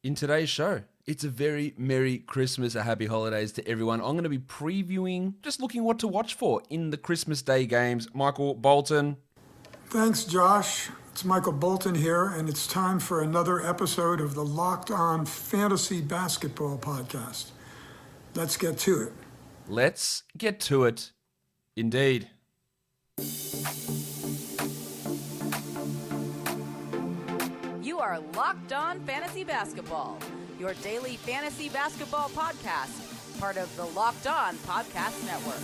In today's show, it's a very Merry Christmas, a Happy Holidays to everyone. I'm going to be previewing, just looking what to watch for in the Christmas Day games. Michael Bolton. Thanks, Josh. It's Michael Bolton here, and it's time for another episode of the Locked On Fantasy Basketball Podcast. Let's get to it. Let's get to it, indeed. You are Locked On Fantasy Basketball, your daily fantasy basketball podcast, part of the Locked On Podcast Network.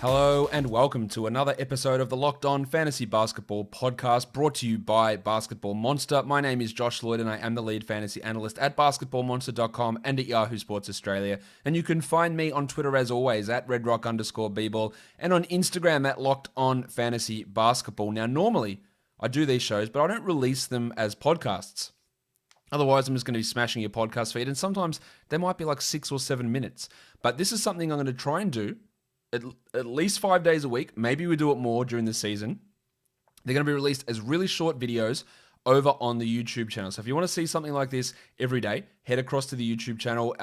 Hello and welcome to another episode of the Locked On Fantasy Basketball Podcast, brought to you by Basketball Monster. My name is Josh Lloyd and I am the lead fantasy analyst at basketballmonster.com and at Yahoo Sports Australia. And you can find me on Twitter as always at redrock_bball and on Instagram at Locked On Fantasy Basketball. Now normally I do these shows, but I don't release them as podcasts. Otherwise, I'm just going to be smashing your podcast feed, and sometimes they might be like 6 or 7 minutes. But this is something I'm going to try and do at least 5 days a week. Maybe we do it more during the season. They're going to be released as really short videos over on the YouTube channel. So if you want to see something like this every day, head across to the YouTube channel.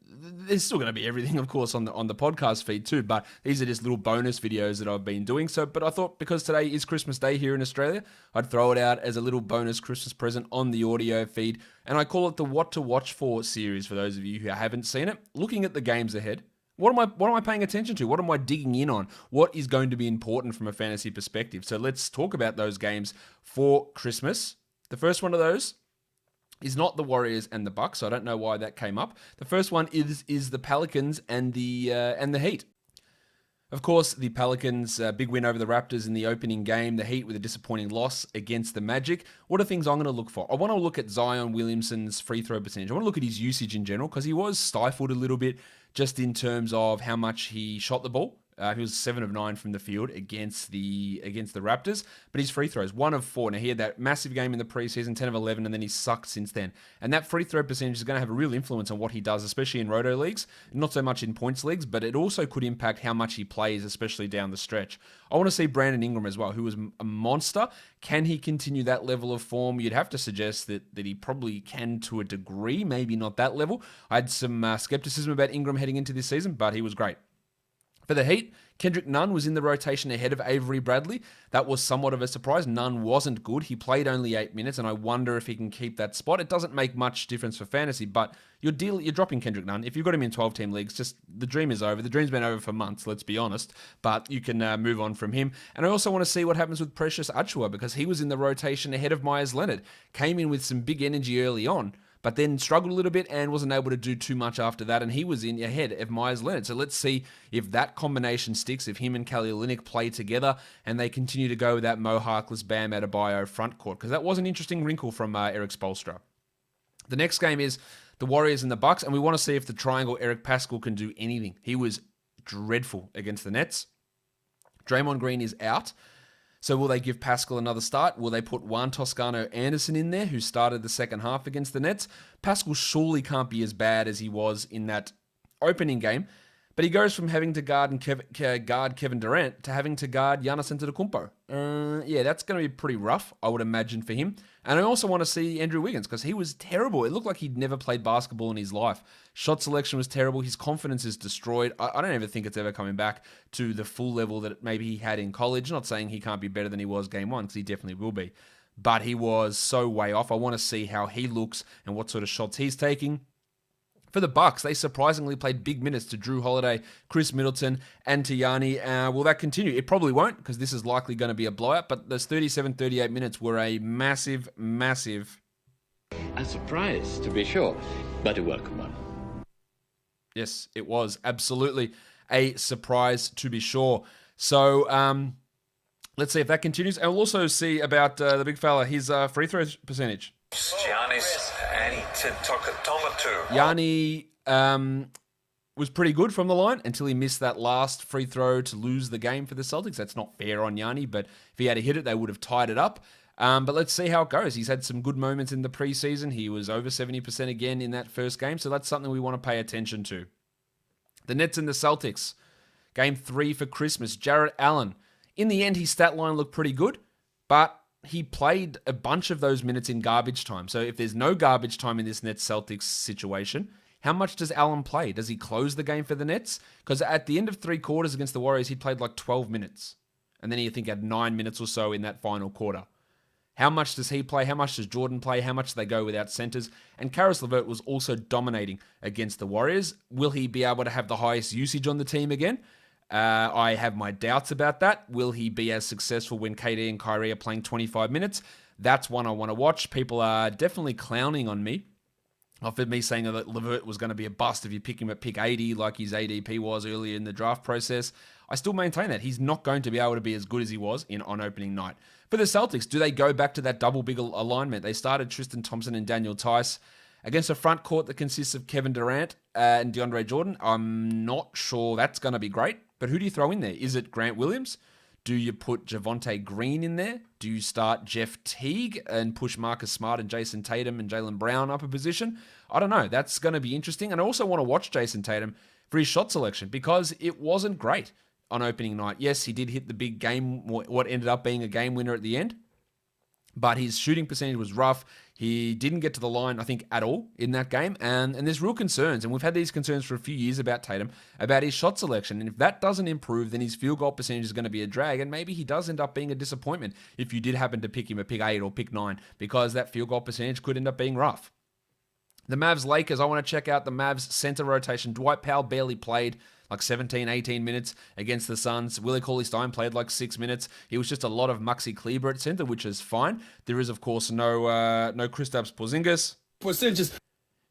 There's still going to be everything, of course, on the podcast feed too, but these are just little bonus videos that I've been doing. But I thought because today is Christmas Day here in Australia, I'd throw it out as a little bonus Christmas present on the audio feed. And I call it the What to Watch For series for those of you who haven't seen it. Looking at the games ahead. What am I paying attention to? What am I digging in on? What is going to be important from a fantasy perspective? So let's talk about those games for Christmas. The first one of those is not the Warriors and the Bucks. So I don't know why that came up. The first one is the Pelicans and the Heat. Of course, the Pelicans, big win over the Raptors in the opening game. The Heat with a disappointing loss against the Magic. What are things I'm going to look for? I want to look at Zion Williamson's free throw percentage. I want to look at his usage in general because he was stifled a little bit just in terms of how much he shot the ball. He was 7 of 9 from the field against the Raptors, but his free throws, 1 of 4. Now he had that massive game in the preseason, 10 of 11, and then he's sucked since then. And that free throw percentage is going to have a real influence on what he does, especially in roto leagues, not so much in points leagues, but it also could impact how much he plays, especially down the stretch. I want to see Brandon Ingram as well, who was a monster. Can he continue that level of form? You'd have to suggest that he probably can to a degree, maybe not that level. I had some skepticism about Ingram heading into this season, but he was great. For the Heat, Kendrick Nunn was in the rotation ahead of Avery Bradley. That was somewhat of a surprise. Nunn wasn't good. He played only 8 minutes, and I wonder if he can keep that spot. It doesn't make much difference for fantasy, but you're dropping Kendrick Nunn. If you've got him in 12-team leagues, just the dream is over. The dream's been over for months, let's be honest, but you can move on from him. And I also want to see what happens with Precious Achiuwa because he was in the rotation ahead of Myers Leonard. Came in with some big energy early on, but then struggled a little bit and wasn't able to do too much after that, and he was in ahead of Myers Leonard. So let's see if that combination sticks, if him and Kelly Olynyk play together, and they continue to go with that Mo Harkless, Bam Adebayo front court, because that was an interesting wrinkle from Eric Spoelstra. The next game is the Warriors and the Bucks, and we want to see if the triangle Eric Pascal can do anything. He was dreadful against the Nets. Draymond Green is out. So will they give Pascal another start? Will they put Juan Toscano Anderson in there, who started the second half against the Nets? Pascal surely can't be as bad as he was in that opening game, but he goes from having to guard Kevin Durant to having to guard Giannis Antetokounmpo. Yeah, that's going to be pretty rough, I would imagine, for him. And I also want to see Andrew Wiggins because he was terrible. It looked like he'd never played basketball in his life. Shot selection was terrible. His confidence is destroyed. I don't ever think it's ever coming back to the full level that maybe he had in college. Not saying he can't be better than he was game one because he definitely will be. But he was so way off. I want to see how he looks and what sort of shots he's taking. For the Bucks, they surprisingly played big minutes to Drew Holiday, Chris Middleton, and to Yanni. Will that continue? It probably won't because this is likely going to be a blowout, but those 37-38 minutes were a massive, massive... A surprise, to be sure, but a welcome one. Yes, it was absolutely a surprise, to be sure. So let's see if that continues. And we'll also see about the big fella, his free throw percentage. Giannis Antetokounmpo. Yanni was pretty good from the line until he missed that last free throw to lose the game for the Celtics. That's not fair on Yanni, but if he had hit it, they would have tied it up. But let's see how it goes. He's had some good moments in the preseason. He was over 70% again in that first game, so that's something we want to pay attention to. The Nets and the Celtics. Game 3 for Christmas. Jarrett Allen. In the end, his stat line looked pretty good, but he played a bunch of those minutes in garbage time. So if there's no garbage time in this Nets Celtics situation, how much does Allen play? Does he close the game for the Nets? Because at the end of 3 quarters against the Warriors, he played like 12 minutes. And then he, I think, had 9 minutes or so in that final quarter. How much does he play? How much does Jordan play? How much do they go without centers? And Karis LeVert was also dominating against the Warriors. Will he be able to have the highest usage on the team again? I have my doubts about that. Will he be as successful when KD and Kyrie are playing 25 minutes? That's one I want to watch. People are definitely clowning on me. Offered me saying that LeVert was going to be a bust if you pick him at pick 80 like his ADP was earlier in the draft process. I still maintain that. He's not going to be able to be as good as he was on opening night. For the Celtics, do they go back to that double big alignment? They started Tristan Thompson and Daniel Tice against a front court that consists of Kevin Durant and DeAndre Jordan. I'm not sure that's going to be great, but who do you throw in there? Is it Grant Williams? Do you put Javonte Green in there? Do you start Jeff Teague and push Marcus Smart and Jason Tatum and Jaylen Brown up a position? I don't know. That's going to be interesting. And I also want to watch Jason Tatum for his shot selection because it wasn't great on opening night. Yes, he did hit the big game, what ended up being a game winner at the end, but his shooting percentage was rough. He didn't get to the line, I think, at all in that game. And there's real concerns. And we've had these concerns for a few years about Tatum, about his shot selection. And if that doesn't improve, then his field goal percentage is going to be a drag. And maybe he does end up being a disappointment if you did happen to pick him at pick 8 or pick 9, because that field goal percentage could end up being rough. The Mavs-Lakers, I want to check out the Mavs center rotation. Dwight Powell barely played like 17, 18 minutes against the Suns. Willie Cauley-Stein played like 6 minutes. It was just a lot of Maxi Kleber at center, which is fine. There is, of course, no Kristaps Porzingis.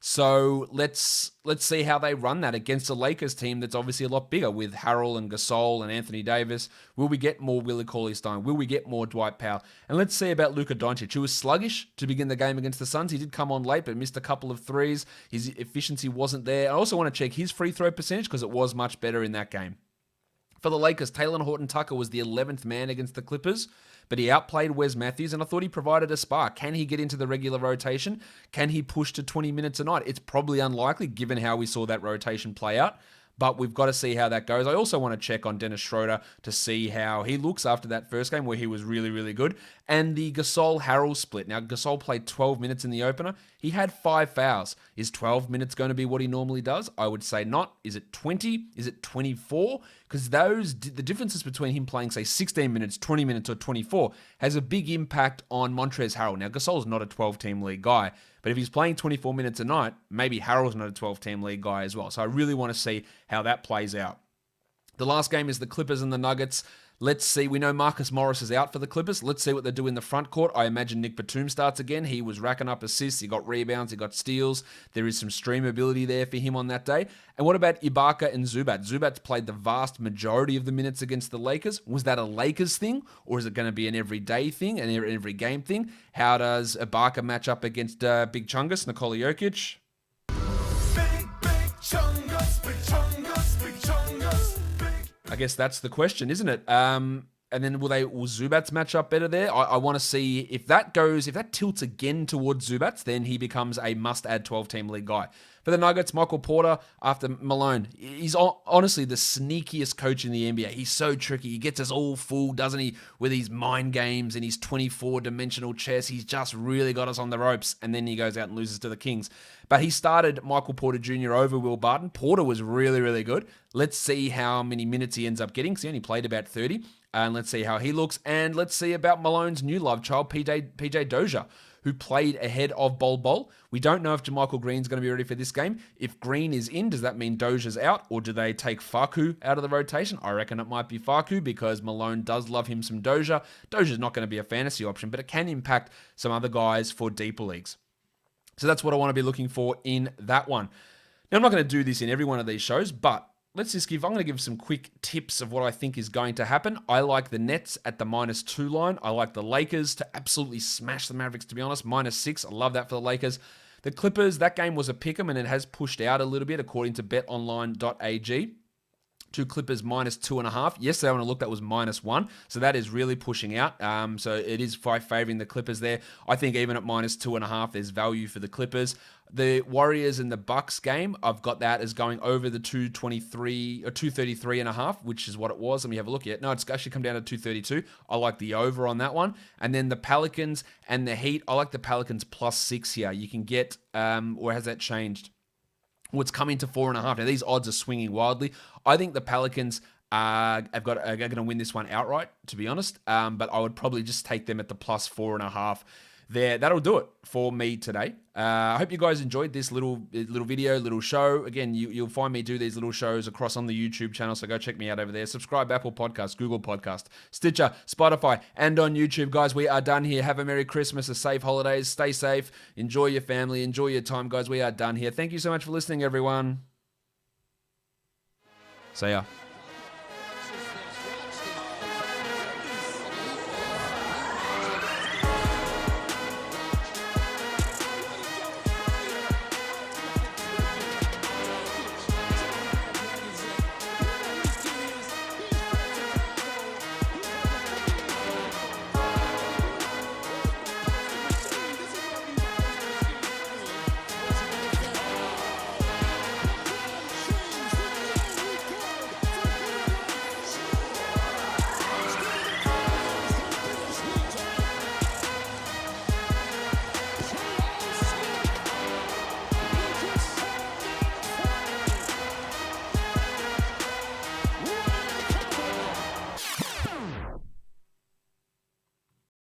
So let's see how they run that against a Lakers team that's obviously a lot bigger with Harrell and Gasol and Anthony Davis. Will we get more Willie Cauley-Stein? Will we get more Dwight Powell? And let's see about Luka Doncic, who was sluggish to begin the game against the Suns. He did come on late, but missed a couple of threes. His efficiency wasn't there. I also want to check his free throw percentage because it was much better in that game. For the Lakers, Talen Horton-Tucker was the 11th man against the Clippers, but he outplayed Wes Matthews, and I thought he provided a spark. Can he get into the regular rotation? Can he push to 20 minutes a night? It's probably unlikely given how we saw that rotation play out, but we've got to see how that goes. I also want to check on Dennis Schroeder to see how he looks after that first game where he was really, really good. And the Gasol-Harrell split. Now, Gasol played 12 minutes in the opener. He had 5 fouls. Is 12 minutes going to be what he normally does? I would say not. Is it 20? Is it 24? Because the differences between him playing, say, 16 minutes, 20 minutes, or 24 has a big impact on Montrezl Harrell. Now, Gasol's not a 12-team league guy, but if he's playing 24 minutes a night, maybe Harrell's not a 12-team league guy as well. So I really want to see how that plays out. The last game is the Clippers and the Nuggets. Let's see. We know Marcus Morris is out for the Clippers. Let's see what they do in the front court. I imagine Nick Batum starts again. He was racking up assists. He got rebounds. He got steals. There is some streamability there for him on that day. And what about Ibaka and Zubac? Zubac's played the vast majority of the minutes against the Lakers. Was that a Lakers thing, or is it going to be an everyday thing, an every game thing? How does Ibaka match up against Big Chungus, Nikola Jokic? Big Chungus. I guess that's the question, isn't it? And then will Zubats match up better there? I want to see if that tilts again towards Zubats, then he becomes a must-add 12-team league guy. For the Nuggets, Michael Porter after Malone. He's honestly the sneakiest coach in the NBA. He's so tricky. He gets us all fooled, doesn't he, with his mind games and his 24-dimensional chess. He's just really got us on the ropes, and then he goes out and loses to the Kings. But he started Michael Porter Jr. over Will Barton. Porter was really, really good. Let's see how many minutes he ends up getting. So he only played about 30. And let's see how he looks. And let's see about Malone's new love child, PJ Dozier, who played ahead of Bol. We don't know if JaMychal Green's going to be ready for this game. If Green is in, does that mean Dozier's out? Or do they take Facu out of the rotation? I reckon it might be Facu because Malone does love him some Dozier. Dozier's not going to be a fantasy option, but it can impact some other guys for deeper leagues. So that's what I want to be looking for in that one. Now, I'm not going to do this in every one of these shows, but I'm going to give some quick tips of what I think is going to happen. I like the Nets at the -2 line. I like the Lakers to absolutely smash the Mavericks, to be honest. -6. I love that for the Lakers. The Clippers, that game was a pick'em and it has pushed out a little bit according to betonline.ag. to Clippers minus 2.5. Yesterday when I looked, that was -1. So that is really pushing out. So it is favoring the Clippers there. I think even at minus 2.5, there's value for the Clippers. The Warriors and the Bucks game, I've got that as going over the 223 or 233.5, which is what it was. Let me have a look at it. No, it's actually come down to 232. I like the over on that one. And then the Pelicans and the Heat, I like the Pelicans +6 here. You can get, or has that changed? What's coming to 4.5. Now, these odds are swinging wildly. I think the Pelicans are going to win this one outright, to be honest. But I would probably just take them at the +4.5 there. That'll do it for me today. I hope you guys enjoyed this little video, little show. Again, you'll find me do these little shows across on the YouTube channel, so go check me out over there. Subscribe, Apple Podcast, Google Podcast, Stitcher, Spotify, and on YouTube. Guys, we are done here. Have a Merry Christmas, a safe holidays. Stay safe. Enjoy your family. Enjoy your time, guys. We are done here. Thank you so much for listening, everyone. See ya.